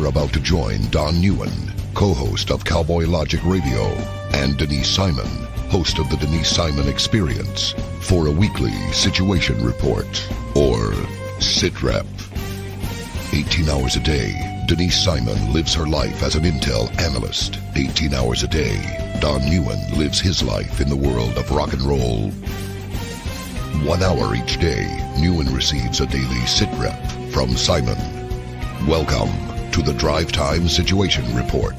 about to join Don Neuen, co-host of Cowboy Logic Radio, and Denise Simon, host of the Denise Simon Experience, for a weekly situation report, or SITREP. 18 hours a day, Denise Simon lives her life as an Intel Analyst. 18 hours a day, Don Neuen lives his life in the world of rock and roll. 1 hour each day, Neuen receives a daily SITREP from Simon. Welcome to the Drive Time Situation Report.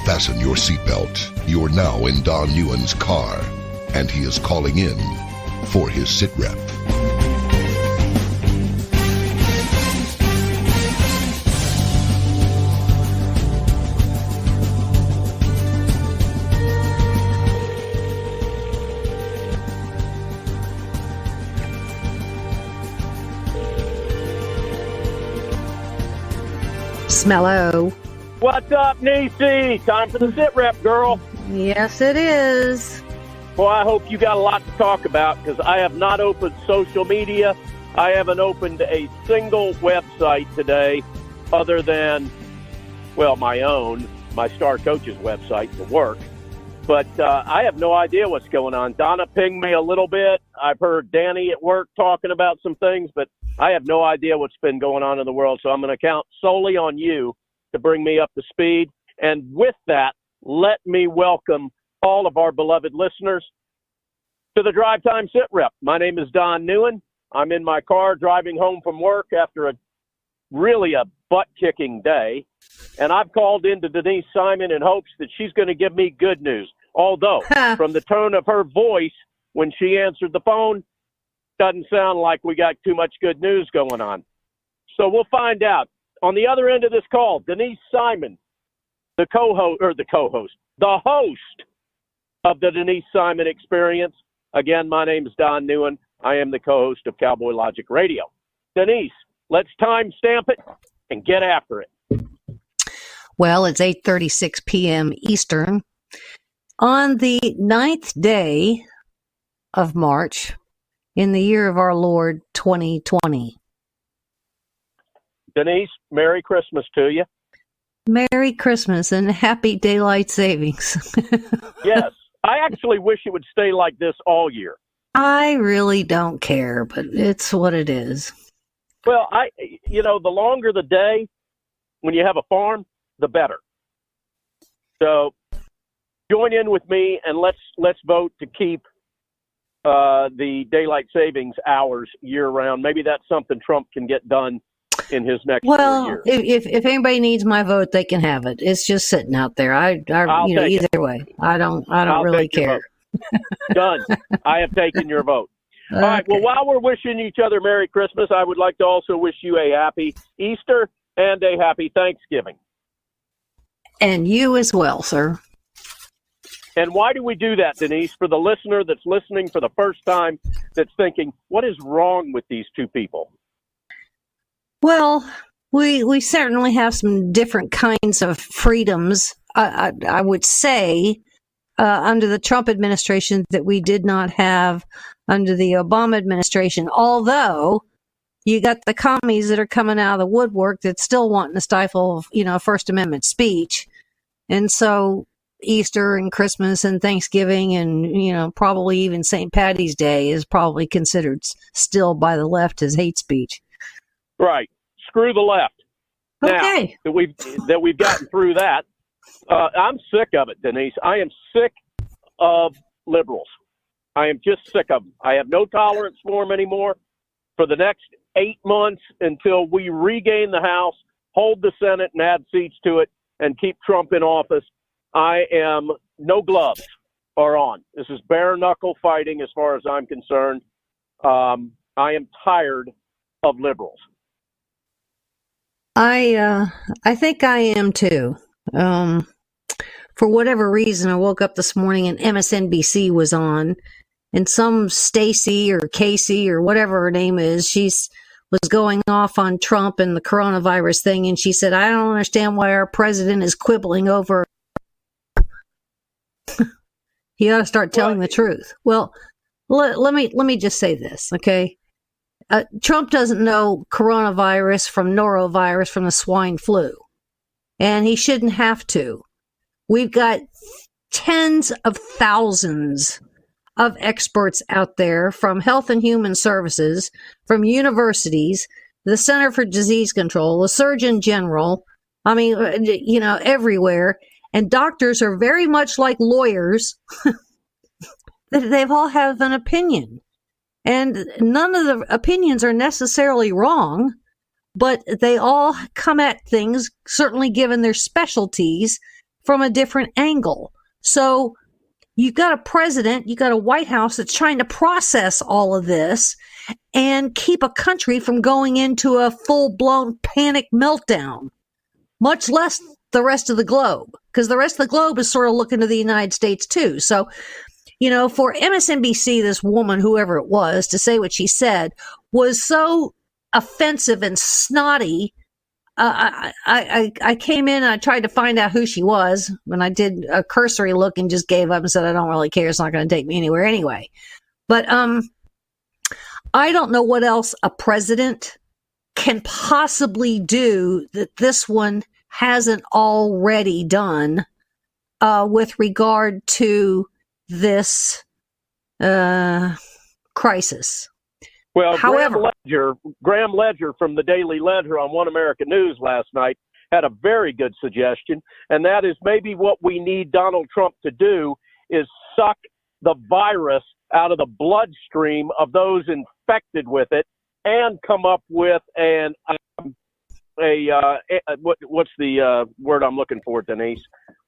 Fasten your seatbelt. You're now in Don Neuen's car, and he is calling in for his SITREP. Smello. What's up, Niecy? Time for the SITREP, girl. Yes, it is. Well, I hope you got a lot to talk about because I have not opened social media. I haven't opened a single website today other than, well, my own, my Star Coaches website for work. But I have no idea what's going on. Donna pinged me a little bit. I've heard Danny at work talking about some things, but I have no idea what's been going on in the world. So I'm going to count solely on you to bring me up to speed. And with that, let me welcome all of our beloved listeners to the Drive Time SITREP. My name is Don Neuen. I'm in my car driving home from work after a butt-kicking day. And I've called into Denise Simon in hopes that she's going to give me good news. Although, from the tone of her voice when she answered the phone, doesn't sound like we got too much good news going on. So we'll find out. On the other end of this call, Denise Simon, the host of the Denise Simon Experience. Again, my name is Don Neuen. I am the co-host of Cowboy Logic Radio. Denise, let's time stamp it and get after it. Well, it's 8:36 p.m. Eastern. On the 9th day of March, in the year of our Lord, 2020. Denise, Merry Christmas to you. Merry Christmas and happy daylight savings. Yes, I actually wish it would stay like this all year. I really don't care, but it's what it is. Well, the longer the day when you have a farm, the better. So join in with me and let's vote to keep the daylight savings hours year round. Maybe that's something Trump can get done in his next 4 years. If anybody needs my vote, they can have it. It's just sitting out there. Either way, I don't really care. Done. I have taken your vote. Okay. All right. Well, while we're wishing each other Merry Christmas, I would like to also wish you a happy Easter and a happy Thanksgiving. And you as well, sir. And why do we do that, Denise? For the listener that's listening for the first time, that's thinking, what is wrong with these two people? Well, we certainly have some different kinds of freedoms. I would say under the Trump administration that we did not have under the Obama administration, although you got the commies that are coming out of the woodwork that still wanting to stifle, First Amendment speech. And so Easter and Christmas and Thanksgiving and, probably even St. Patty's Day is probably considered still by the left as hate speech. Right. Screw the left. Okay. Now that we've gotten through that, I'm sick of it, Denise. I am sick of liberals. I am just sick of them. I have no tolerance for them anymore. For the next 8 months until we regain the House, hold the Senate and add seats to it, and keep Trump in office, no gloves are on. This is bare knuckle fighting as far as I'm concerned. I am tired of liberals. I think I am too. For whatever reason, I woke up this morning and MSNBC was on, and some Stacy or Casey or whatever her name is, was going off on Trump and the coronavirus thing, and she said, "I don't understand why our president is quibbling over." He ought to start telling the truth. Well, let me just say this, okay? Trump doesn't know coronavirus from norovirus from the swine flu, and he shouldn't have to. We've got tens of thousands of experts out there from Health and Human Services, from universities, the Center for Disease Control, the Surgeon General, everywhere. And doctors are very much like lawyers. They've all have an opinion. And none of the opinions are necessarily wrong, but they all come at things, certainly given their specialties, from a different angle. So you've got a president, you've got a White House that's trying to process all of this and keep a country from going into a full-blown panic meltdown, much less the rest of the globe, because the rest of the globe is sort of looking to the United States too. So, for MSNBC, this woman, whoever it was, to say what she said was so offensive and snotty. I came in and I tried to find out who she was. When I did a cursory look and just gave up and said, I don't really care. It's not going to take me anywhere anyway. But I don't know what else a president can possibly do that this one hasn't already done with regard to this crisis. Well, however, Graham Ledger from the Daily Ledger on One American News last night had a very good suggestion, and that is maybe what we need Donald Trump to do is suck the virus out of the bloodstream of those infected with it and come up with what's the word I'm looking for, Denise?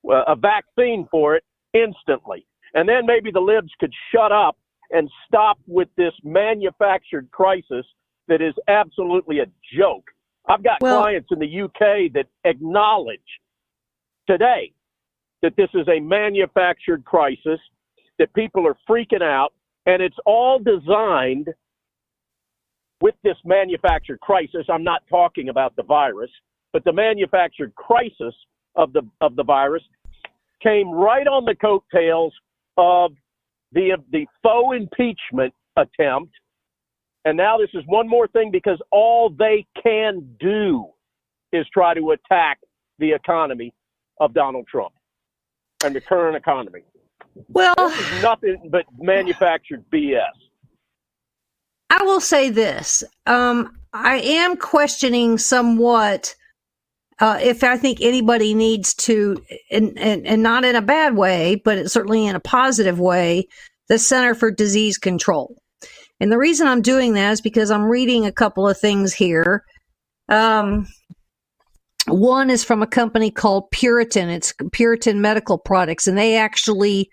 A vaccine for it instantly. And then maybe the libs could shut up and stop with this manufactured crisis that is absolutely a joke. I've got clients in the UK that acknowledge today that this is a manufactured crisis, that people are freaking out, and it's all designed with this manufactured crisis. I'm not talking about the virus, but the manufactured crisis of the virus came right on the coattails of the faux impeachment attempt. And now this is one more thing, because all they can do is try to attack the economy of Donald Trump and the current economy. Well, this is nothing but manufactured BS. I will say this. I am questioning somewhat if I think anybody needs to, and not in a bad way, but certainly in a positive way, the Center for Disease Control. And the reason I'm doing that is because I'm reading a couple of things here. One is from a company called Puritan. It's Puritan Medical Products, and they actually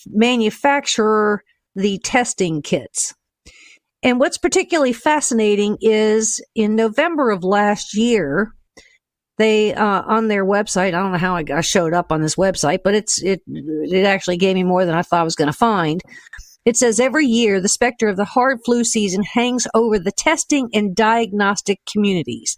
manufacture the testing kits. And what's particularly fascinating is in November of last year, they, on their website, I don't know how I showed up on this website, but it actually gave me more than I thought I was going to find. It says every year, the specter of the hard flu season hangs over the testing and diagnostic communities.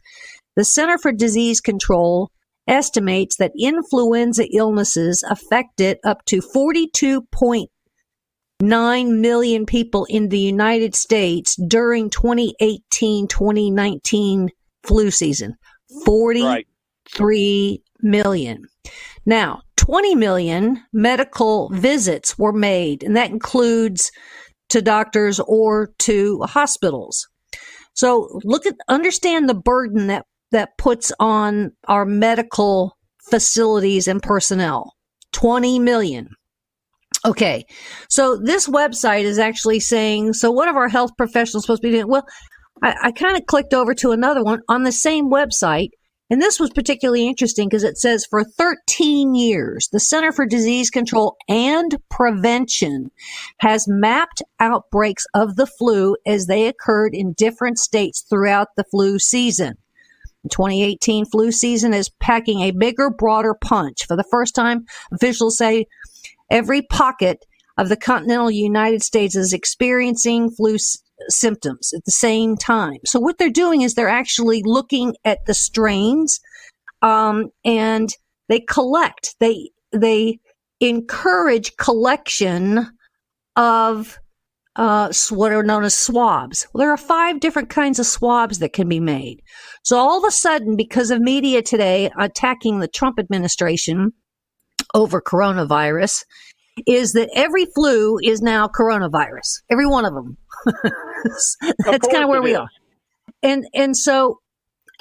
The Center for Disease Control estimates that influenza illnesses affected up to 42.9 million people in the United States during 2018-2019 flu season. 43 million. Now, 20 million medical visits were made, and that includes to doctors or to hospitals. So understand the burden that puts on our medical facilities and personnel. 20 million. Okay, so this website is actually saying, so what are our health professionals supposed to be doing? Well, I kind of clicked over to another one on the same website, and this was particularly interesting because it says for 13 years, the Center for Disease Control and Prevention has mapped outbreaks of the flu as they occurred in different states throughout the flu season. The 2018 flu season is packing a bigger, broader punch. For the first time, officials say every pocket of the continental United States is experiencing flu symptoms at the same time. So what they're doing is they're actually looking at the strains, and they collect. They encourage collection of what are known as swabs. Well, there are 5 different kinds of swabs that can be made. So all of a sudden, because of media today attacking the Trump administration over coronavirus, is that every flu is now coronavirus. Every one of them. That's kind of where we are. And so,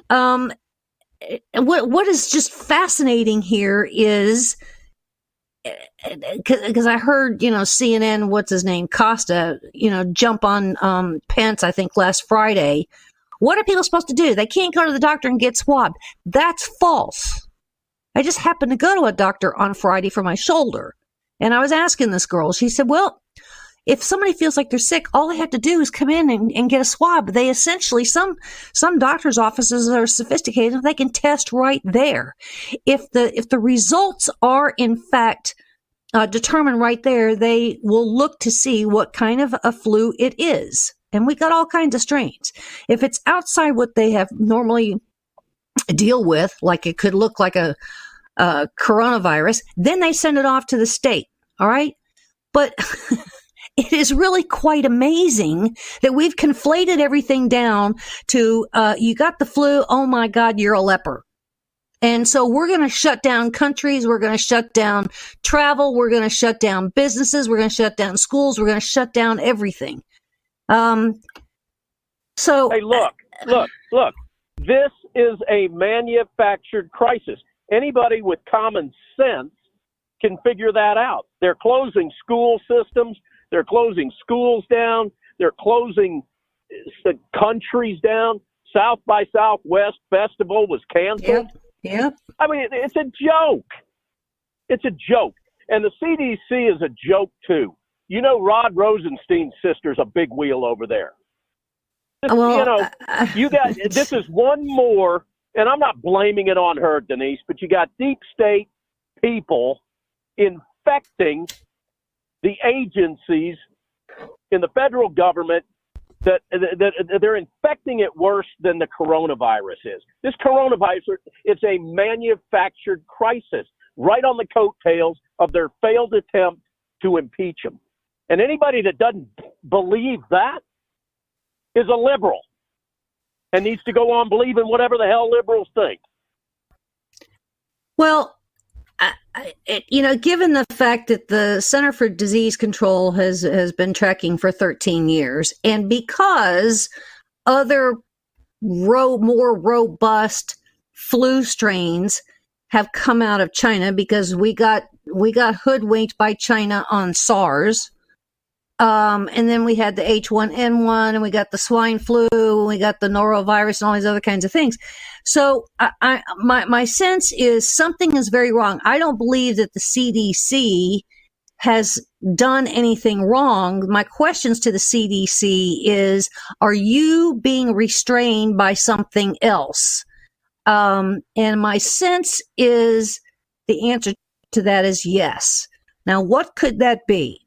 what is just fascinating here is, because I heard, CNN, what's his name, Costa, jump on Pence, I think last Friday. What are people supposed to do? They can't go to the doctor and get swabbed. That's false. I just happened to go to a doctor on Friday for my shoulder. And I was asking this girl, she said, well, if somebody feels like they're sick, all they have to do is come in and get a swab. They essentially, some doctor's offices are sophisticated. They can test right there. If the results are in fact determined right there, they will look to see what kind of a flu it is. And we got all kinds of strains. If it's outside what they have normally deal with, like it could look like a coronavirus, then they send it off to the state. All right. But it is really quite amazing that we've conflated everything down to, you got the flu. Oh my God, you're a leper. And so we're going to shut down countries. We're going to shut down travel. We're going to shut down businesses. We're going to shut down schools. We're going to shut down everything. So hey, look, this is a manufactured crisis. Anybody with common sense can figure that out. They're closing school systems. They're closing schools down. They're closing the countries down. South by Southwest Festival was canceled. Yep. I mean, it's a joke. It's a joke. And the CDC is a joke, too. Rod Rosenstein's sister's a big wheel over there. Well, you got, this is one more, and I'm not blaming it on her, Denise, but you got deep state people infecting the agencies in the federal government that they're infecting it worse than the coronavirus is. This coronavirus, it's a manufactured crisis right on the coattails of their failed attempt to impeach him. And anybody that doesn't believe that is a liberal and needs to go on believing whatever the hell liberals think. Well, given the fact that the Center for Disease Control has been tracking for 13 years, and because other more robust flu strains have come out of China, because we got hoodwinked by China on SARS, and then we had the H1N1, and we got the swine flu, and we got the norovirus, and all these other kinds of things. So my sense is something is very wrong. I don't believe that the CDC has done anything wrong. My questions to the CDC is, are you being restrained by something else? And my sense is the answer to that is yes. Now, what could that be?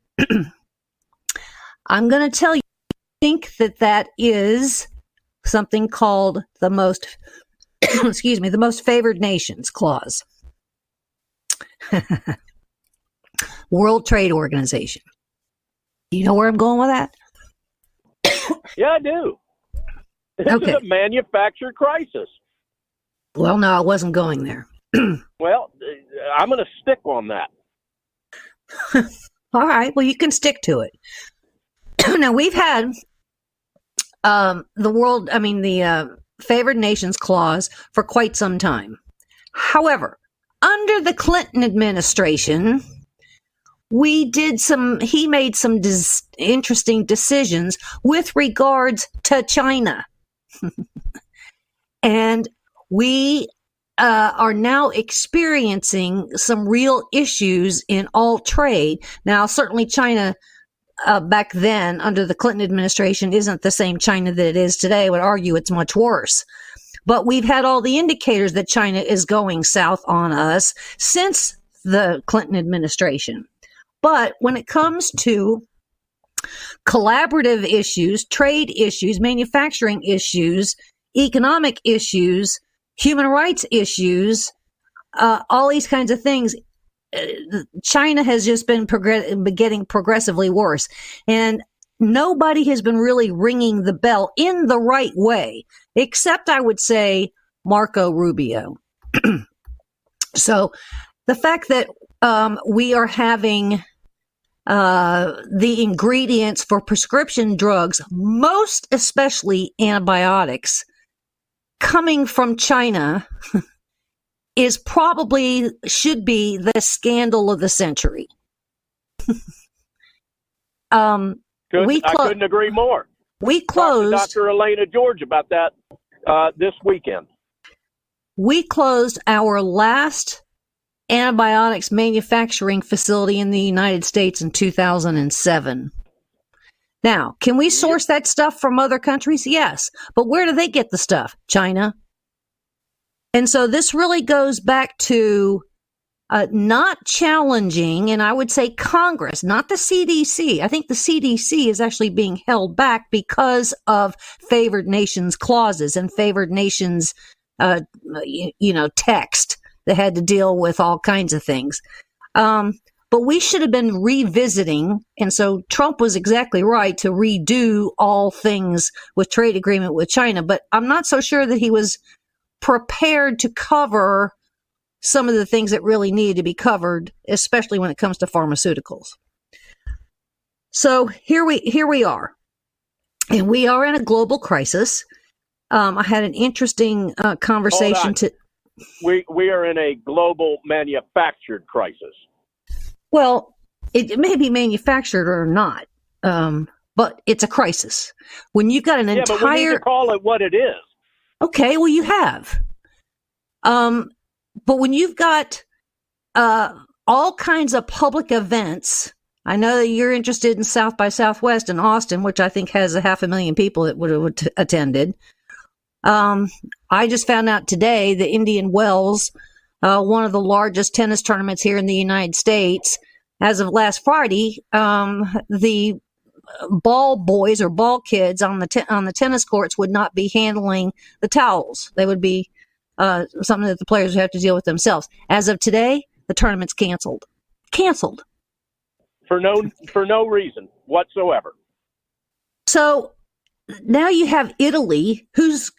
I'm going to tell you, I think that is something called the most, the most favored nations clause. World Trade Organization. You know where I'm going with that? Yeah, I do. This is a manufactured crisis. Well, no, I wasn't going there. Well, I'm going to stick on that. All right. Well, you can stick to it. Now, we've had the favored nations clause for quite some time. However, under the Clinton administration, he made some interesting decisions with regards to China. And we are now experiencing some real issues in all trade. Now, certainly China back then under the Clinton administration isn't the same China that it is today. I would argue it's much worse. But we've had all the indicators that China is going south on us since the Clinton administration. But when it comes to collaborative issues, trade issues, manufacturing issues, economic issues, human rights issues, all these kinds of things, China has just been getting progressively worse. And nobody has been really ringing the bell in the right way, except I would say Marco Rubio. So the fact that we are having the ingredients for prescription drugs, most especially antibiotics, coming from China is probably should be the scandal of the century. I couldn't agree more. We closed. Talked to Dr. Elena George about that this weekend. We closed our last antibiotics manufacturing facility in the United States in 2007. Now, can we source that stuff from other countries? Yes. But where do they get the stuff? China. And so this really goes back to not challenging, and I would say Congress, not the CDC. I think the CDC is actually being held back because of favored nations clauses and favored nations, text that had to deal with all kinds of things. But we should have been revisiting, and so Trump was exactly right to redo all things with trade agreement with China. But I'm not so sure that he was prepared to cover some of the things that really need to be covered, especially when it comes to pharmaceuticals. So here we are, and we are in a global crisis. I had an interesting conversation. We are in a global manufactured crisis. Well, it may be manufactured or not, but it's a crisis. When you've got an entire... but we need to call it what it is. Okay, well, you have. But when you've got all kinds of public events, I know that you're interested in South by Southwest in Austin, which I think has 500,000 people that would have attended. I just found out today that Indian Wells, one of the largest tennis tournaments here in the United States, as of last Friday, the ball boys or ball kids on the tennis courts would not be handling the towels. They would be something that the players would have to deal with themselves. As of today, the tournament's canceled. Canceled. For no reason whatsoever. So now you have Italy, who's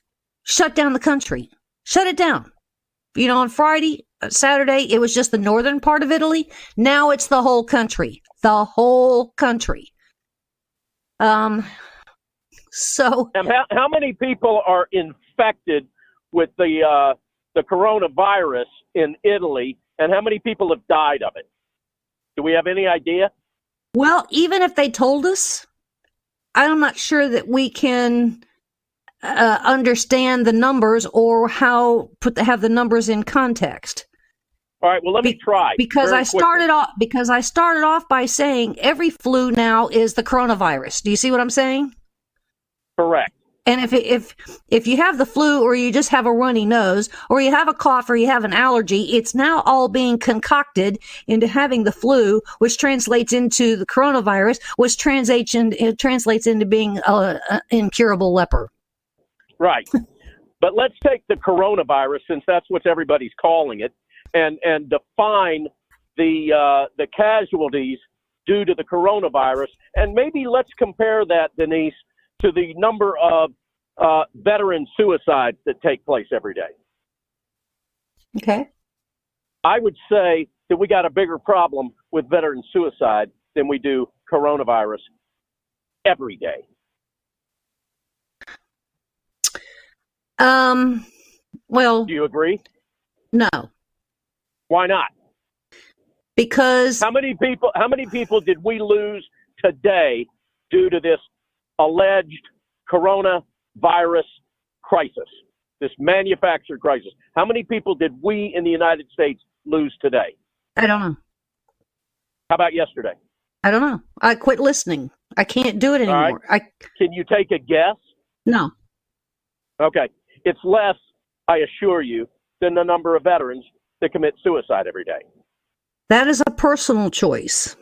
shut down the country. Shut it down. On Friday, Saturday, it was just the northern part of Italy. Now it's the whole country. The whole country. So, and how many people are infected with the coronavirus in Italy, and how many people have died of it? Do we have any idea? Well, even if they told us, I'm not sure that we can understand the numbers or have the numbers in context. All right. Well, let me try. Because I started off by saying every flu now is the coronavirus. Do you see what I'm saying? Correct. And if you have the flu, or you just have a runny nose, or you have a cough, or you have an allergy, it's now all being concocted into having the flu, which translates into the coronavirus, which translates into being an incurable leper. Right. But let's take the coronavirus, since that's what everybody's calling it, and define the casualties due to the coronavirus. And maybe let's compare that, Denise, to the number of veteran suicides that take place every day. Okay. I would say that we got a bigger problem with veteran suicide than we do coronavirus every day. Well, do you agree? No. Why not? Because how many people did we lose today due to this alleged coronavirus crisis, this manufactured crisis? How many people did we in the United States lose today? I don't know. How about yesterday? I don't know. I quit listening. I can't do it anymore. Right. Can you take a guess? No. Okay. It's less, I assure you, than the number of veterans that commit suicide every day. That is a personal choice.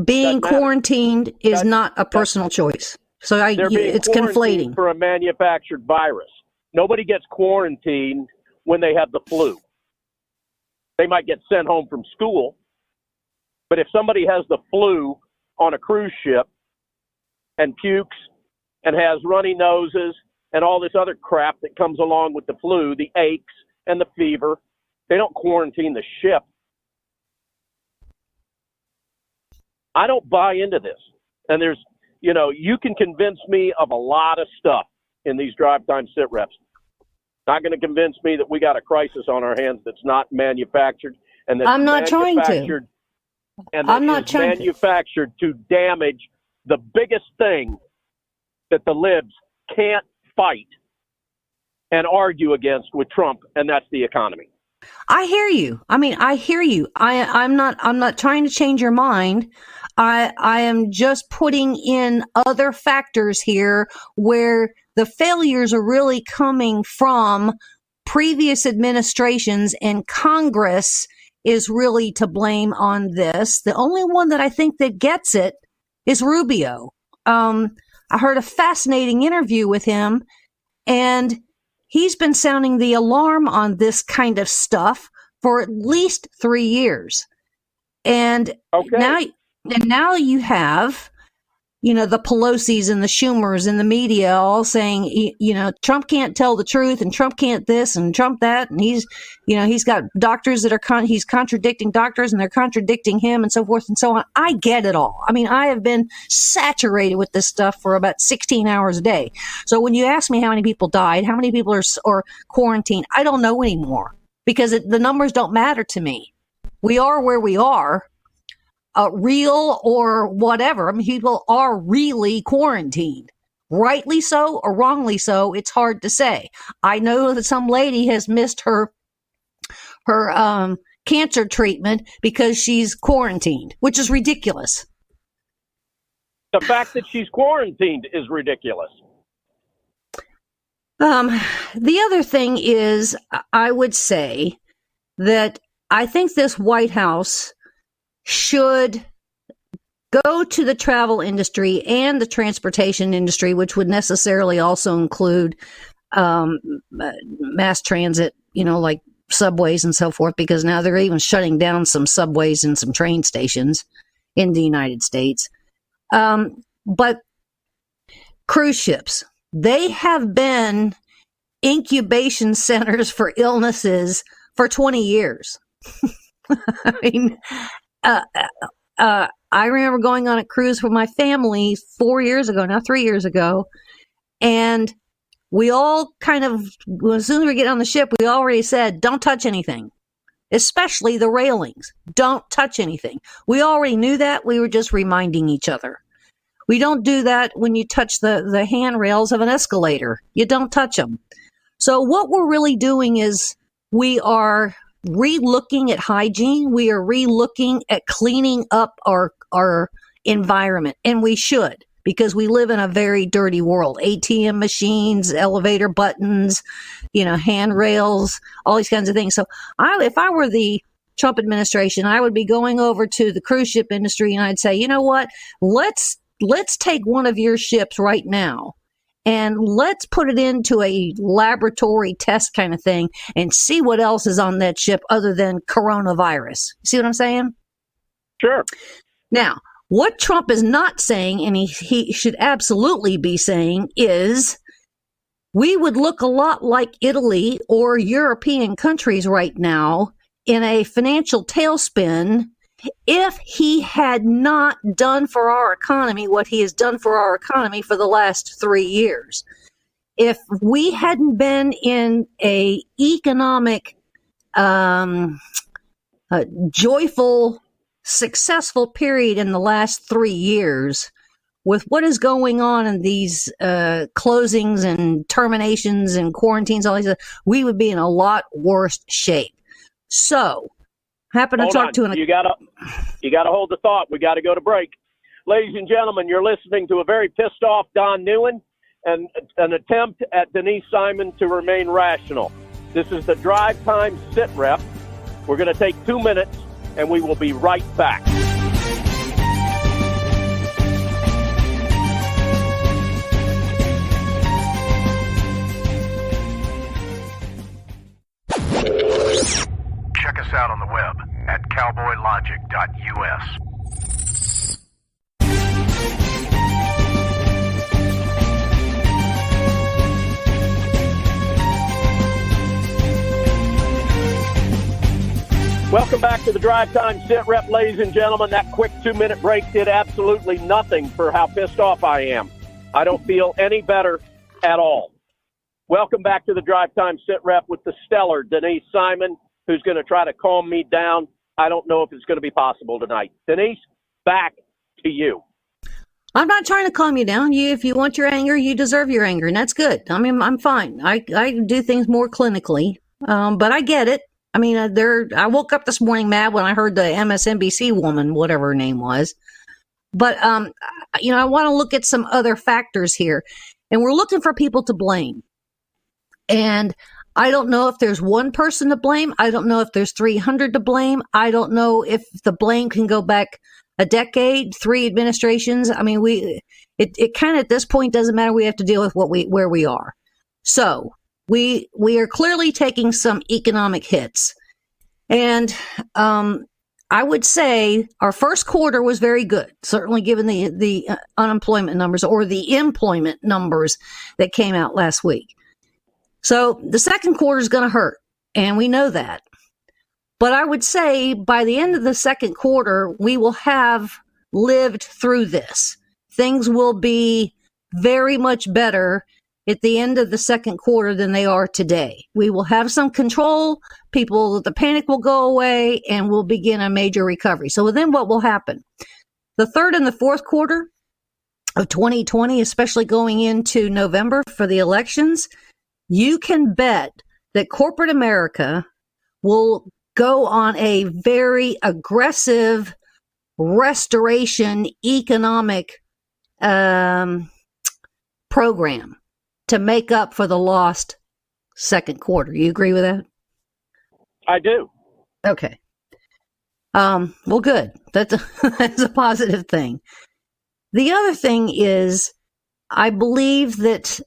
Being quarantined is not a personal choice. So it's conflating. For a manufactured virus. Nobody gets quarantined when they have the flu. They might get sent home from school. But if somebody has the flu on a cruise ship and pukes and has runny noses and all this other crap that comes along with the flu, the aches and the fever. They don't quarantine the ship. I don't buy into this. And there's, you can convince me of a lot of stuff in these drive time sit reps. Not going to convince me that we got a crisis on our hands that's not manufactured and that's I'm not trying to. And that is manufactured to damage the biggest thing that the libs can't fight and argue against with Trump, and that's the economy. I hear you. I hear you. I'm not trying to change your mind. I am just putting in other factors here where the failures are really coming from previous administrations, and Congress is really to blame on this. The only one that I think that gets it is Rubio. I heard a fascinating interview with him, and he's been sounding the alarm on this kind of stuff for at least 3 years. And now you have, the Pelosi's and the Schumers and the media all saying, Trump can't tell the truth and Trump can't this and Trump that. And he's got doctors that are, he's contradicting doctors and they're contradicting him and so forth and so on. I get it all. I have been saturated with this stuff for about 16 hours a day. So when you ask me how many people died, how many people are quarantined, I don't know anymore because the numbers don't matter to me. We are where we are. Real or whatever. People are really quarantined. Rightly so or wrongly so, it's hard to say. I know that some lady has missed her cancer treatment because she's quarantined, which is ridiculous. The fact that she's quarantined is ridiculous. The other thing is, I would say that I think this White House should go to the travel industry and the transportation industry, which would necessarily also include mass transit, like subways and so forth, because now they're even shutting down some subways and some train stations in the United States. But cruise ships, they have been incubation centers for illnesses for 20 years. I remember going on a cruise with my family 3 years ago, and we all as soon as we get on the ship, we already said, don't touch anything, especially the railings. Don't touch anything. We already knew that. We were just reminding each other. We don't do that when you touch the handrails of an escalator. You don't touch them. So what we're really doing is we are re-looking at hygiene. We are re-looking at cleaning up our environment, and we should, because we live in a very dirty world. ATM machines, elevator buttons, handrails, all these kinds of things. So if I were the Trump administration, I would be going over to the cruise ship industry and I'd say, you know what, let's take one of your ships right now and let's put it into a laboratory test kind of thing and see what else is on that ship other than coronavirus. See what I'm saying? Sure. Now, what Trump is not saying, and he should absolutely be saying, is we would look a lot like Italy or European countries right now in a financial tailspin if he had not done for our economy what he has done for our economy for the last 3 years. If we hadn't been in a economic, joyful, successful period in the last 3 years, with what is going on in these closings and terminations and quarantines, all these, we would be in a lot worse shape. So, happen to talk to you gotta hold the thought. We got to go to break. Ladies and gentlemen, you're listening to a very pissed off Don Neuen and an attempt at Denise Simon to remain rational. This is the Drive Time Sit Rep. We're going to take 2 minutes, and we will be right back. Check us out on the web at cowboylogic.us. Welcome back to the Drive Time SITREP, ladies and gentlemen. That quick 2-minute break did absolutely nothing for how pissed off I am. I don't feel any better at all. Welcome back to the Drive Time SITREP with the stellar Denise Simon, who's going to try to calm me down. I don't know if it's going to be possible tonight. Denise, back to you. I'm not trying to calm you down. If you want your anger, you deserve your anger, and that's good. I mean, I'm fine. I do things more clinically, but I get it. I mean, I woke up this morning mad when I heard the MSNBC woman, whatever her name was. But, I want to look at some other factors here, and we're looking for people to blame. And I don't know if there's one person to blame. I don't know if there's 300 to blame. I don't know if the blame can go back a decade, 3 administrations. I mean, it kind of at this point doesn't matter. We have to deal with where we are. So we are clearly taking some economic hits. And I would say our first quarter was very good, certainly given the unemployment numbers or the employment numbers that came out last week. So the second quarter is going to hurt, and we know that. But I would say by the end of the second quarter, we will have lived through this. Things will be very much better at the end of the second quarter than they are today. We will have some control. The panic will go away, and we'll begin a major recovery. So then what will happen? The third and the fourth quarter of 2020, especially going into November for the elections, you can bet that corporate America will go on a very aggressive restoration economic program to make up for the lost second quarter. You agree with that? I do. Okay. Well, good. That's a positive thing. The other thing is, I believe that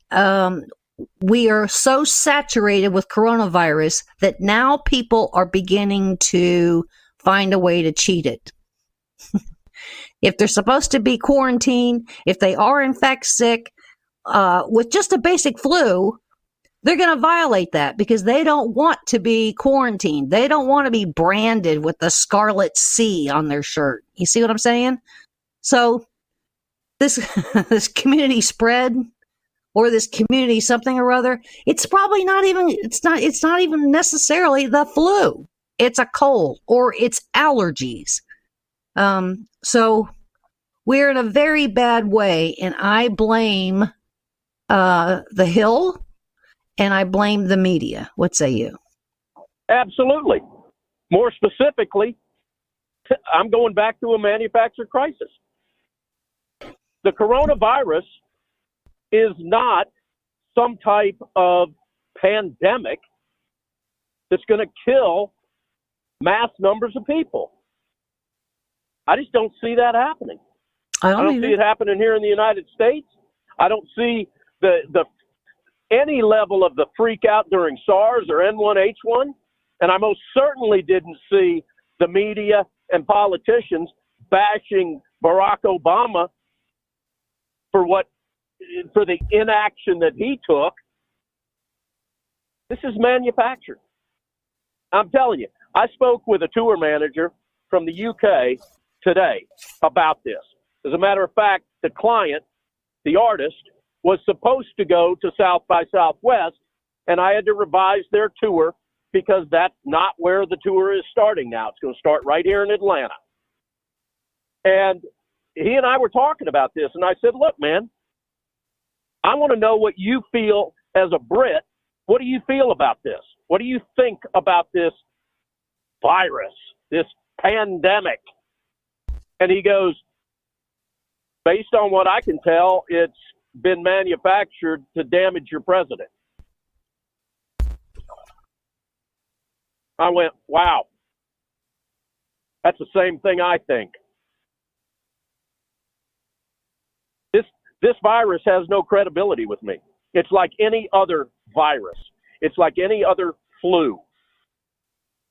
we are so saturated with coronavirus that now people are beginning to find a way to cheat it. If they're supposed to be quarantined, if they are in fact sick with just a basic flu, they're going to violate that because they don't want to be quarantined. They don't want to be branded with the scarlet C on their shirt. You see what I'm saying? So this community spread, or this community something or other, it's probably not even necessarily the flu. It's a cold or it's allergies. So we're in a very bad way, and I blame the Hill and I blame the media. What say you? Absolutely. More specifically, I'm going back to a manufactured crisis. The coronavirus is not some type of pandemic that's going to kill mass numbers of people. I just don't see that happening. I don't see it happening here in the United States. I don't see the any level of the freak out during SARS or N1H1, and I most certainly didn't see the media and politicians bashing Barack Obama for the inaction that he took. This is manufactured. I'm telling you, I spoke with a tour manager from the UK today about this. As a matter of fact, the client, the artist, was supposed to go to South by Southwest, and I had to revise their tour because that's not where the tour is starting now. It's going to start right here in Atlanta. And he and I were talking about this, and I said, look, man, I want to know what you feel as a Brit. What do you feel about this? What do you think about this virus, this pandemic? And he goes, based on what I can tell, it's been manufactured to damage your president. I went, wow. That's the same thing I think. This virus has no credibility with me. It's like any other virus. It's like any other flu.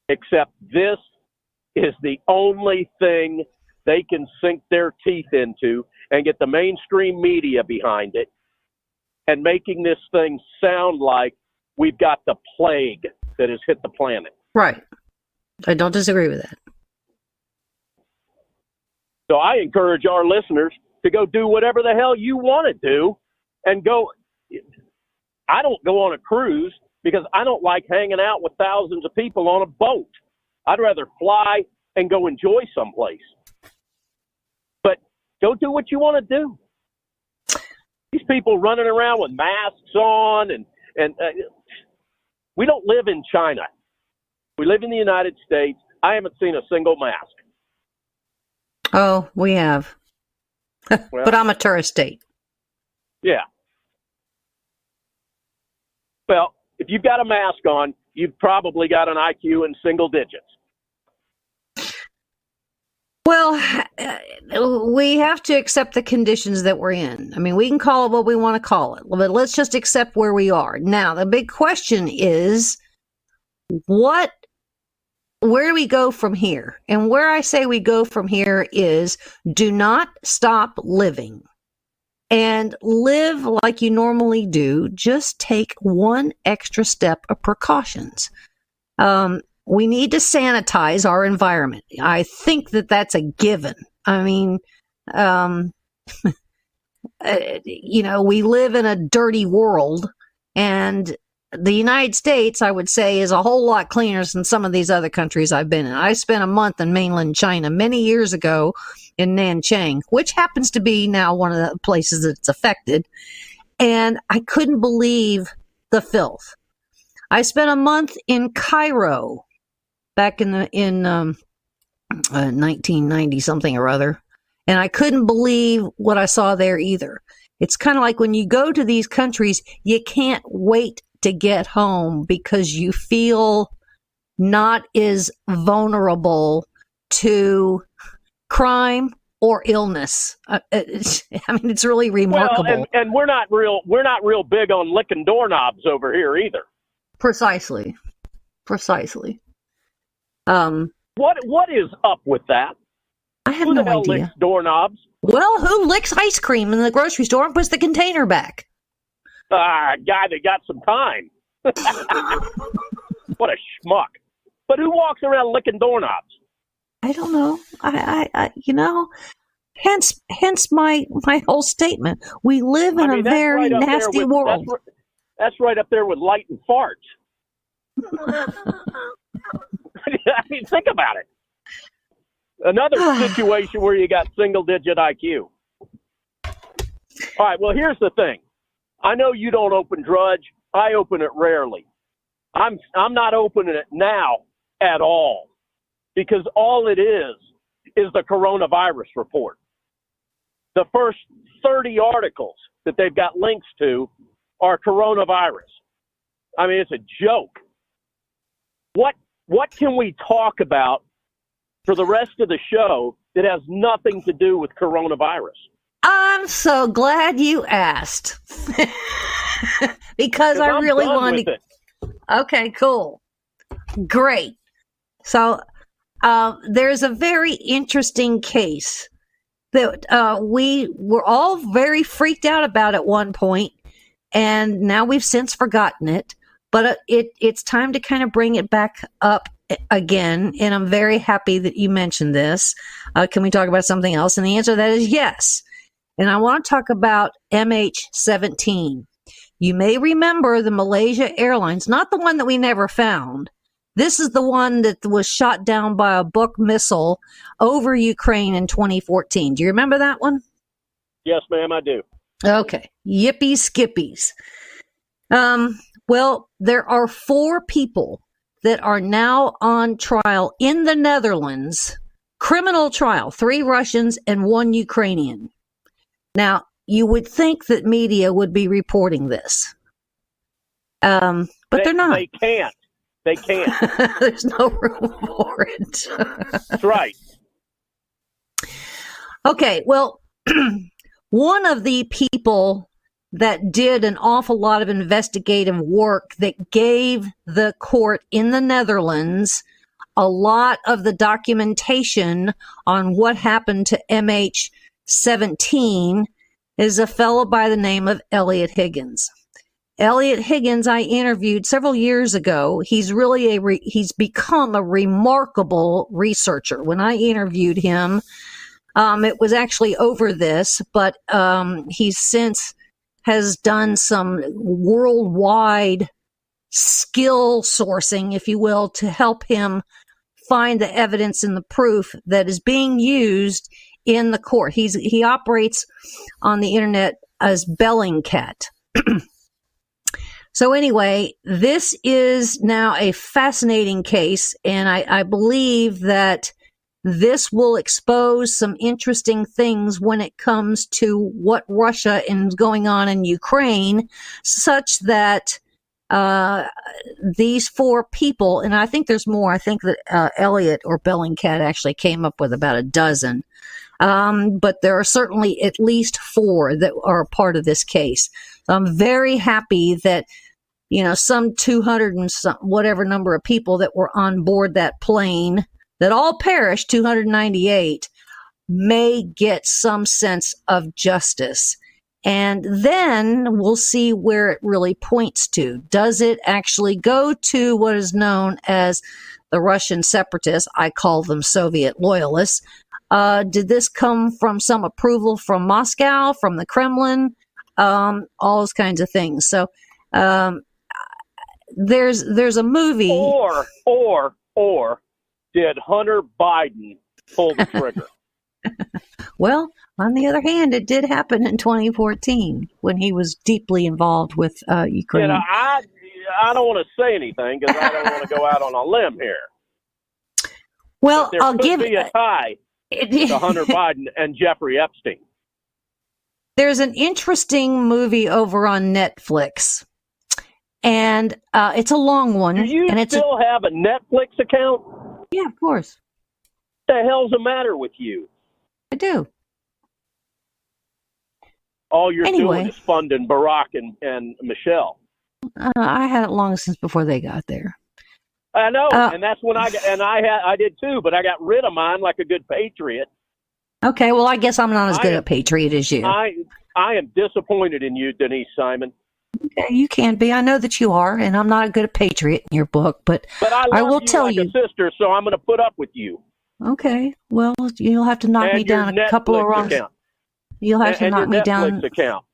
Except this is the only thing they can sink their teeth into and get the mainstream media behind it and making this thing sound like we've got the plague that has hit the planet. Right. I don't disagree with that. So I encourage our listeners to go do whatever the hell you want to do and go. I don't go on a cruise because I don't like hanging out with thousands of people on a boat. I'd rather fly and go enjoy someplace. But go do what you want to do. These people running around with masks on and we don't live in China. We live in the United States. I haven't seen a single mask. Oh, we have. Well, but I'm a tourist state. Yeah. Well, if you've got a mask on, you've probably got an IQ in single digits. Well, we have to accept the conditions that we're in. I mean, we can call it what we want to call it, but let's just accept where we are. Now, the big question is, where do we go from here? And where I say we go from here is do not stop living and live like you normally do. Just take one extra step of precautions. We need to sanitize our environment. I think that that's a given. I mean, we live in a dirty world, and the United States, I would say, is a whole lot cleaner than some of these other countries I've been in. I spent a month in mainland China many years ago in Nanchang, which happens to be now one of the places that's affected, and I couldn't believe the filth. I spent a month in Cairo back in 1990 something or other, and I couldn't believe what I saw there either. It's kind of like when you go to these countries, you can't wait to get home because you feel not as vulnerable to crime or illness. It's really remarkable. Well, and we're not real big on licking doorknobs over here either. Precisely. What is up with that? I have Who no the hell idea. licks doorknobs? Well, who licks ice cream in the grocery store and puts the container back? A guy that got some time. What a schmuck. But who walks around licking doorknobs? I don't know. Hence my whole statement. We live in a very nasty world. That's right up there with light and farts. I mean, think about it. Another situation where you got single-digit IQ. All right, well, here's the thing. I know you don't open Drudge. I open it rarely. I'm not opening it now at all because all it is the coronavirus report. The first 30 articles that they've got links to are coronavirus. I mean, it's a joke. What can we talk about for the rest of the show that has nothing to do with coronavirus? I'm so glad you asked. Because I really wanted to. Okay, cool. Great. So there's a very interesting case that we were all very freaked out about at one point, and now we've since forgotten it. But it's time to kind of bring it back up again, and I'm very happy that you mentioned this. Can we talk about something else? And the answer to that is yes. And I want to talk about MH17. You may remember the Malaysia Airlines, not the one that we never found. This is the one that was shot down by a Buk missile over Ukraine in 2014. Do you remember that one? Yes, ma'am, I do. Okay. Yippee skippies. Well, there are 4 people that are now on trial in the Netherlands. Criminal trial, 3 Russians and 1 Ukrainian. Now, you would think that media would be reporting this. But they're not. They can't. There's no room for it. That's right. Okay, well, one of the people that did an awful lot of investigative work that gave the court in the Netherlands a lot of the documentation on what happened to MH17 is a fellow by the name of Elliot Higgins. Elliot Higgins, I interviewed several years ago. He's really he's become a remarkable researcher. When I interviewed him, it was actually over this, but he since has done some worldwide skill sourcing, if you will, to help him find the evidence and the proof that is being used in the court. He operates on the internet as Bellingcat. So anyway, this is now a fascinating case, and I believe that this will expose some interesting things when it comes to what Russia is going on in Ukraine, such that these four people, and I think there's more. I think that Elliot or Bellingcat actually came up with about a dozen. But there are certainly at least four that are a part of this case. So I'm very happy that, some 200 and some, whatever number of people that were on board that plane that all perished, 298, may get some sense of justice. And then we'll see where it really points to. Does it actually go to what is known as the Russian separatists? I call them Soviet loyalists. Did this come from some approval from Moscow, from the Kremlin, all those kinds of things? So there's a movie. Or did Hunter Biden pull the trigger? Well, on the other hand, it did happen in 2014 when he was deeply involved with Ukraine. I don't want to say anything because I don't want to go out on a limb here. Well, I'll give be a tie to Hunter Biden and Jeffrey Epstein. There's an interesting movie over on Netflix, and it's a long one. Do you still have a Netflix account? Yeah, of course. What the hell's the matter with you? I do. All you're doing is funding Barack and Michelle. I had it long since before they got there. I know, and that's when I did too, but I got rid of mine like a good patriot. Okay, well, I guess I'm not as good a patriot as you. I am disappointed in you, Denise Simon. Okay, you can be. I know that you are, and I'm not a good patriot in your book, but I will tell you, a sister, so I'm going to put up with you. Okay, well, you'll have to knock me down a couple of rungs. You'll have to knock me down. Account.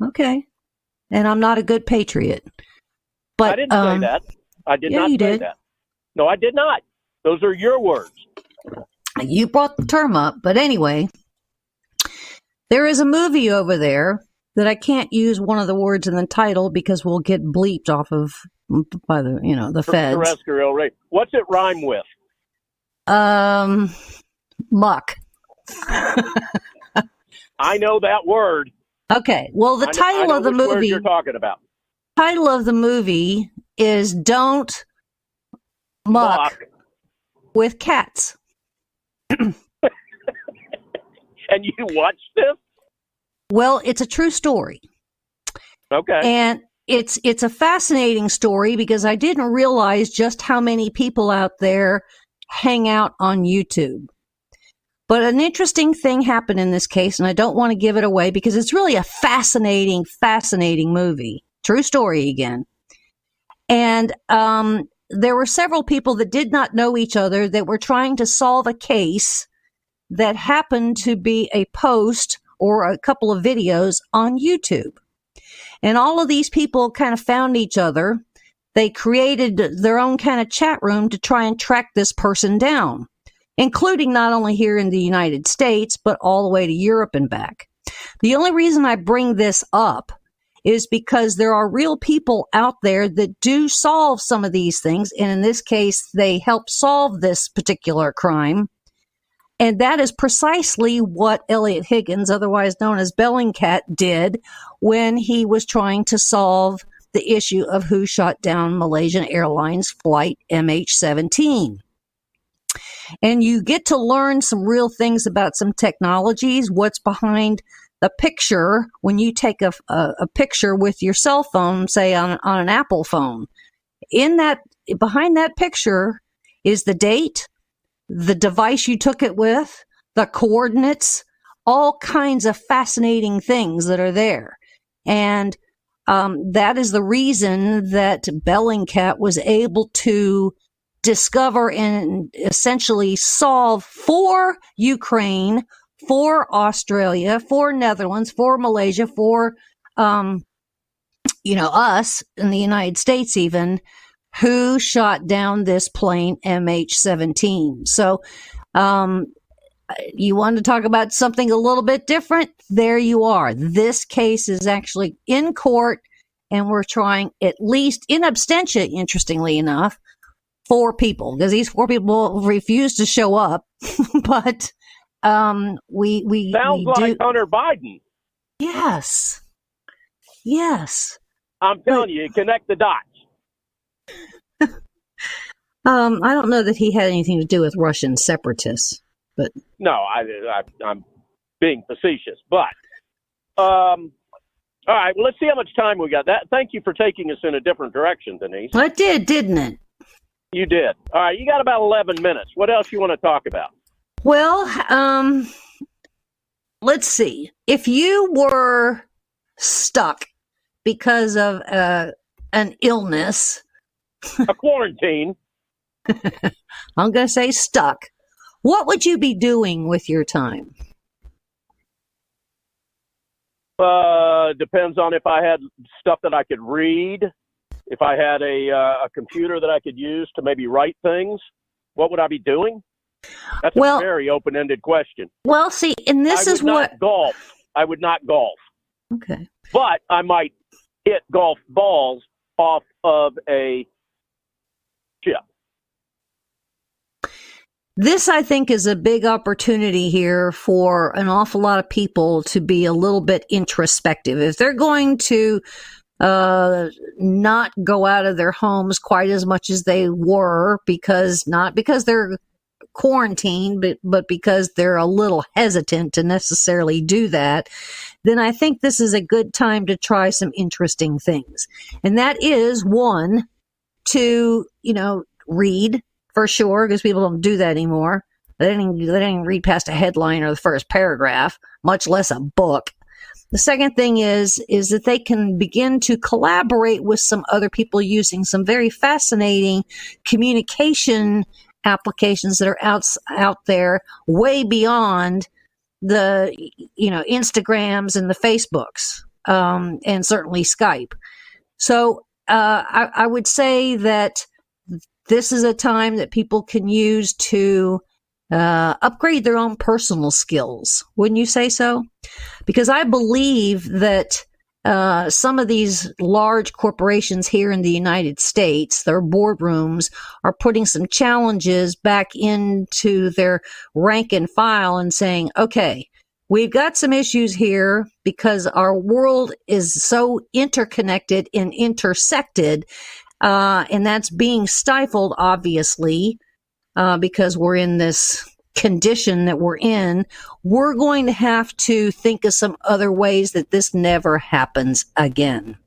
Okay, and I'm not a good patriot. But I didn't say that. I did not say that. No, I did not. Those are your words. You brought the term up, but anyway, there is a movie over there that I can't use one of the words in the title because we'll get bleeped off of by the feds. Terrestrial rate. What's it rhyme with? Muck. I know that word. Okay. Well, the title of the movie you're talking about. Title of the movie is "Don't Muck with Cats." And you watched this? Well, it's a true story. Okay. And it's a fascinating story because I didn't realize just how many people out there hang out on YouTube. But an interesting thing happened in this case, and I don't want to give it away because it's really a fascinating, fascinating movie. True story again. And there were several people that did not know each other that were trying to solve a case that happened to be a post or a couple of videos on YouTube. And all of these people kind of found each other. They created their own kind of chat room to try and track this person down, including not only here in the United States, but all the way to Europe and back. The only reason I bring this up is because there are real people out there that do solve some of these things. And in this case, they help solve this particular crime. And that is precisely what Elliot Higgins, otherwise known as Bellingcat, did when he was trying to solve the issue of who shot down Malaysian Airlines flight MH17. And you get to learn some real things about some technologies, what's behind the picture when you take a picture with your cell phone, say on an Apple phone. Behind that picture is the date, the device you took it with, the coordinates, all kinds of fascinating things that are there. And that is the reason that Bellingcat was able to discover and essentially solve for Ukraine, for Australia, for Netherlands, for Malaysia, for, us in the United States even, who shot down this plane MH17. So, you want to talk about something a little bit different? There you are. This case is actually in court, and we're trying, at least in absentia, interestingly enough, 4 people, because these 4 people refuse to show up. But we sounds like Hunter Biden. Yes. I'm telling you, connect the dots. I don't know that he had anything to do with Russian separatists, but no, I'm being facetious. But all right, well, let's see how much time we got. Thank you for taking us in a different direction, Denise. It did, didn't it? You did. All right, you got about 11 minutes. What else you want to talk about? Well, let's see. If you were stuck because of an illness, a quarantine, I'm going to say stuck, what would you be doing with your time? Depends on if I had stuff that I could read. If I had a computer that I could use to maybe write things, what would I be doing? That's a very open-ended question. Well, see, and this is what... golf. I would not golf. Okay. But I might hit golf balls off of a chip. This, I think, is a big opportunity here for an awful lot of people to be a little bit introspective. If they're going to not go out of their homes quite as much as they were, not because they're quarantined, but because they're a little hesitant to necessarily do that, then I think this is a good time to try some interesting things. And that is, one, to, read for sure, because people don't do that anymore. They didn't even read past a headline or the first paragraph, much less a book. The second thing is that they can begin to collaborate with some other people using some very fascinating communication applications that are out there way beyond the, Instagrams and the Facebooks, and certainly Skype. So I would say that this is a time that people can use to upgrade their own personal skills. Wouldn't you say so? Because I believe that some of these large corporations here in the United States, their boardrooms, are putting some challenges back into their rank and file and saying, okay, we've got some issues here because our world is so interconnected and intersected, and that's being stifled, obviously, because we're in this condition that we're in. We're going to have to think of some other ways that this never happens again.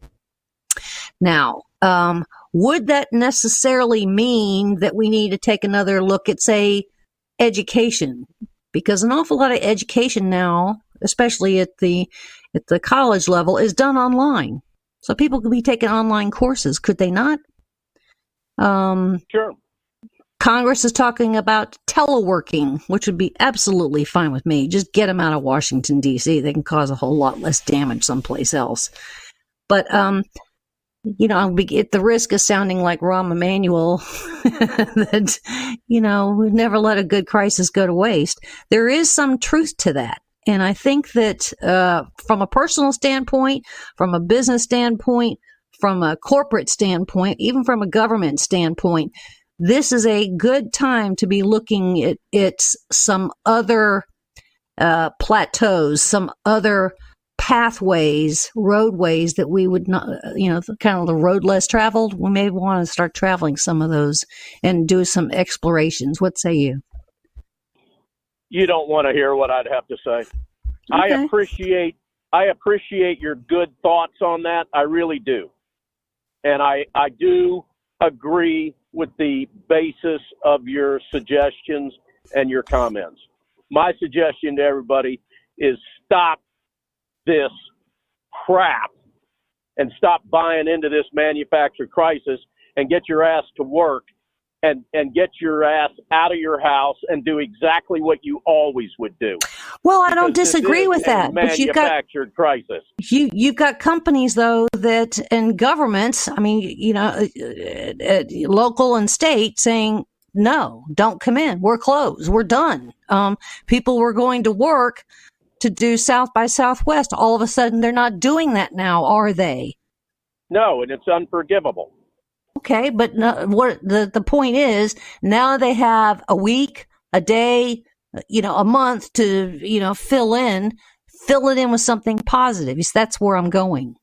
Now, would that necessarily mean that we need to take another look at, say, education? Because an awful lot of education now, especially at the college level, is done online. So people could be taking online courses, could they not? Sure. Congress is talking about teleworking, which would be absolutely fine with me. Just get them out of Washington, D.C. They can cause a whole lot less damage someplace else. But, I'll be at the risk of sounding like Rahm Emanuel that, we've never let a good crisis go to waste. There is some truth to that. And I think that from a personal standpoint, from a business standpoint, from a corporate standpoint, even from a government standpoint, this is a good time to be looking at some other plateaus, some other pathways, roadways that we would not, kind of the road less traveled. We may want to start traveling some of those and do some explorations. What say you? You don't want to hear what I'd have to say. Okay. I appreciate your good thoughts on that. I really do. And I do agree with the basis of your suggestions and your comments. My suggestion to everybody is stop this crap and stop buying into this manufactured crisis and get your ass to work and get your ass out of your house and do exactly what you always would do. Well, I don't disagree with that. But manufactured crisis. You've got companies, though, that and governments, I mean, local and state saying, no, don't come in. We're closed. We're done. People were going to work to do South by Southwest. All of a sudden, they're not doing that now, are they? No, and it's unforgivable. Okay, but no, what the point is, now they have a week, a day, a month to, fill it in with something positive. That's where I'm going.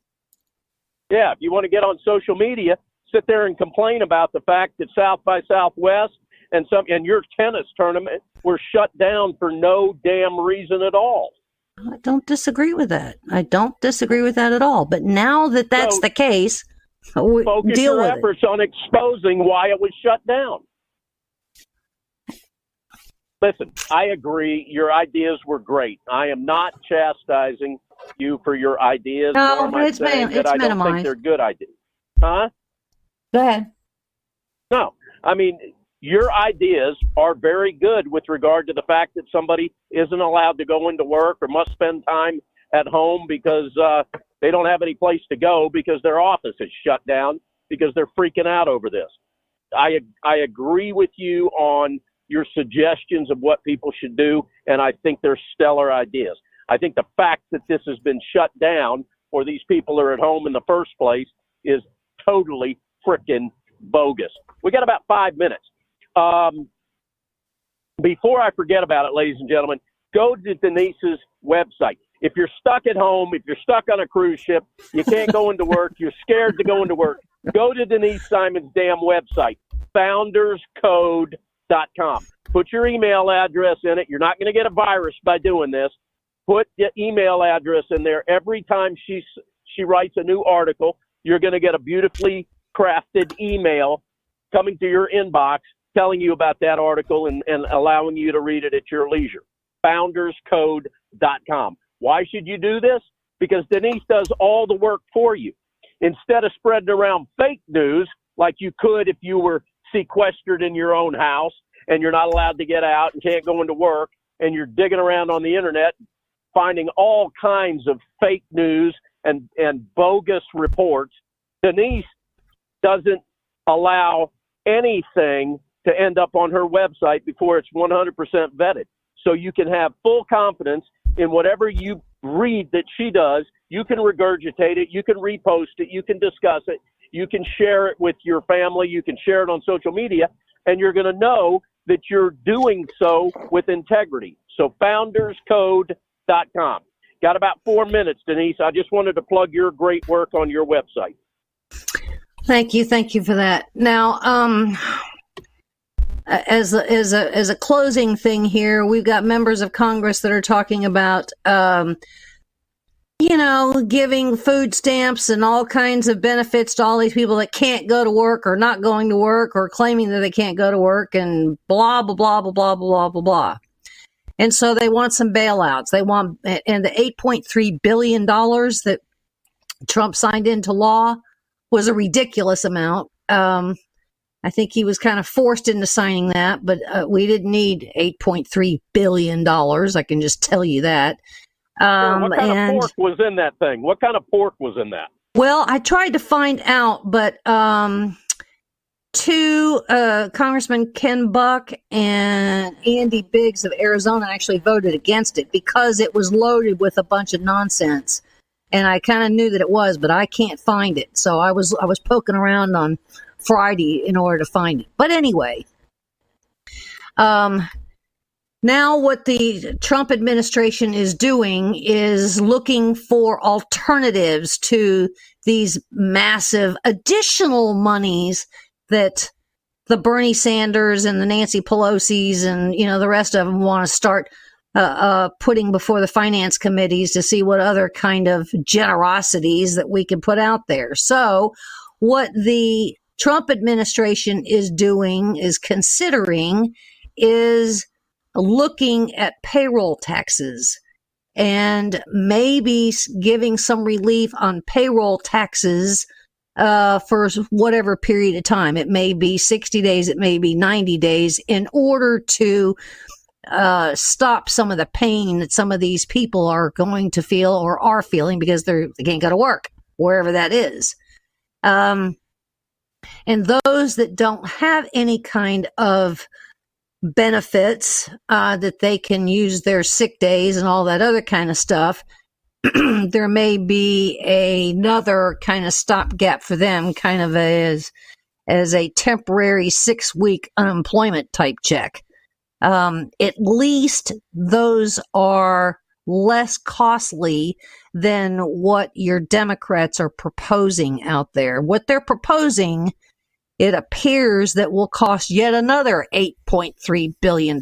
Yeah, if you want to get on social media, sit there and complain about the fact that South by Southwest and your tennis tournament were shut down for no damn reason at all. I don't disagree with that. I don't disagree with that at all. But now that that's the case, focus deal your with efforts on exposing why it was shut down. Listen, I agree. Your ideas were great. I am not chastising you for your ideas. No, but it's minimized. I don't think they're good ideas. Huh? Go ahead. No, I mean, your ideas are very good with regard to the fact that somebody isn't allowed to go into work or must spend time at home because they don't have any place to go because their office is shut down because they're freaking out over this. I agree with you on your suggestions of what people should do, and I think they're stellar ideas. I think the fact that this has been shut down or these people are at home in the first place is totally freaking bogus. We got about 5 minutes. Before I forget about it, ladies and gentlemen, go to Denise's website. If you're stuck at home, if you're stuck on a cruise ship, you can't go into work, you're scared to go into work, go to Denise Simon's damn website, founderscode.com. Put your email address in it. You're not going to get a virus by doing this. Put the email address in there. Every time she writes a new article, you're going to get a beautifully crafted email coming to your inbox telling you about that article and allowing you to read it at your leisure. founderscode.com. Why should you do this? Because Denise does all the work for you. Instead of spreading around fake news like you could if you were sequestered in your own house and you're not allowed to get out and can't go into work and you're digging around on the internet finding all kinds of fake news and bogus reports, Denise doesn't allow anything to end up on her website before it's 100% vetted. So you can have full confidence in whatever you read that she does. You can regurgitate it, you can repost it, you can discuss it, you can share it with your family, you can share it on social media, and you're going to know that you're doing so with integrity. So founderscode.com. Got about 4 minutes, Denise. I just wanted to plug your great work on your website. Thank you for that. Now, as a closing thing here, we've got members of Congress that are talking about, giving food stamps and all kinds of benefits to all these people that can't go to work or not going to work or claiming that they can't go to work and blah, blah, blah, blah, blah, blah, blah, blah. And so they want some bailouts. They want, and the $8.3 billion that Trump signed into law was a ridiculous amount. I think he was kind of forced into signing that, but we didn't need $8.3 billion. I can just tell you that. What kind of pork was in that thing? What kind of pork was in that? Well, I tried to find out, but two Congressman Ken Buck and Andy Biggs of Arizona actually voted against it because it was loaded with a bunch of nonsense. And I kind of knew that it was, but I can't find it. So I was poking around on Friday in order to find it. But anyway, now what the Trump administration is doing is looking for alternatives to these massive additional monies that the Bernie Sanders and the Nancy Pelosi's and, the rest of them want to start putting before the finance committees to see what other kind of generosities that we can put out there. So what the Trump administration is considering is looking at payroll taxes and maybe giving some relief on payroll taxes for whatever period of time. It may be 60 days, it may be 90 days, in order to stop some of the pain that some of these people are going to feel or are feeling because they can't go to work, wherever that is. And those that don't have any kind of benefits, that they can use their sick days and all that other kind of stuff, there may be another kind of stopgap for them, kind of as a temporary 6-week unemployment type check. At least those are less costly than what your Democrats are proposing out there. What they're proposing, it appears that will cost yet another $8.3 billion,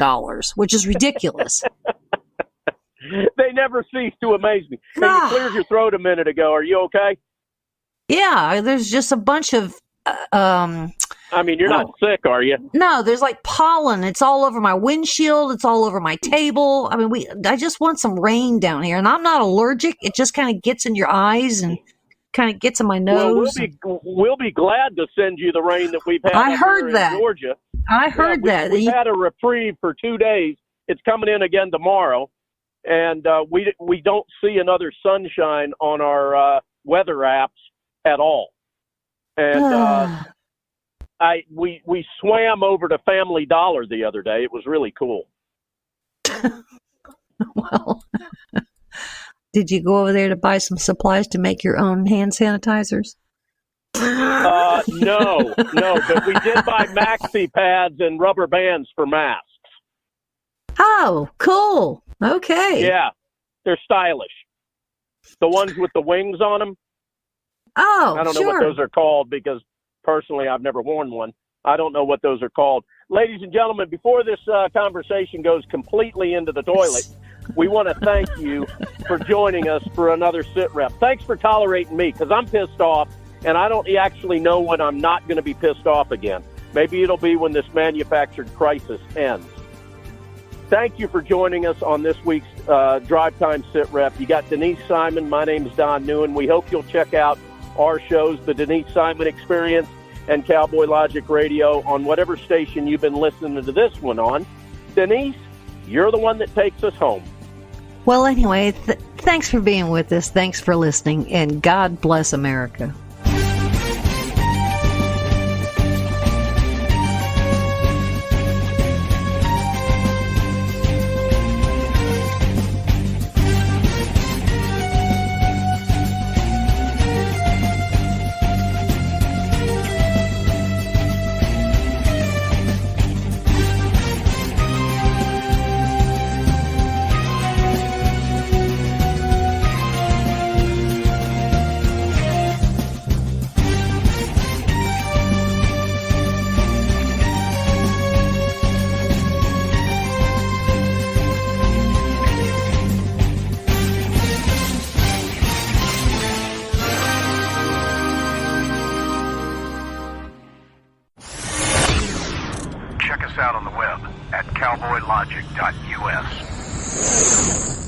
which is ridiculous. They never cease to amaze me. Hey, you cleared your throat a minute ago. Are you okay? Yeah, there's just a bunch of... I mean, you're not sick, are you? No, there's like pollen. It's all over my windshield. It's all over my table. I mean, I just want some rain down here, and I'm not allergic. It just kind of gets in your eyes and kind of gets in my nose. Well, we'll be glad to send you the rain that we've had. I heard that. In Georgia. I heard that. We've had a reprieve for 2 days. It's coming in again tomorrow, and we don't see another sunshine on our weather apps at all. And we swam over to Family Dollar the other day. It was really cool. Well, did you go over there to buy some supplies to make your own hand sanitizers? No, but we did buy maxi pads and rubber bands for masks. Oh, cool. Okay. Yeah, they're stylish. The ones with the wings on them. Oh, I don't know what those are called because personally I've never worn one. I don't know what those are called. Ladies and gentlemen, before this conversation goes completely into the toilet, we want to thank you for joining us for another SITREP. Thanks for tolerating me because I'm pissed off, and I don't actually know when I'm not going to be pissed off again. Maybe it'll be when this manufactured crisis ends. Thank you for joining us on this week's Drive Time SITREP. You got Denise Simon. My name is Don Neuen. We hope you'll check out our shows, The Denise Simon Experience and Cowboy Logic Radio, on whatever station you've been listening to this one on. Denise, you're the one that takes us home. Well, anyway, thanks for being with us. Thanks for listening, and God bless America. Check us out on the web at cowboylogic.us.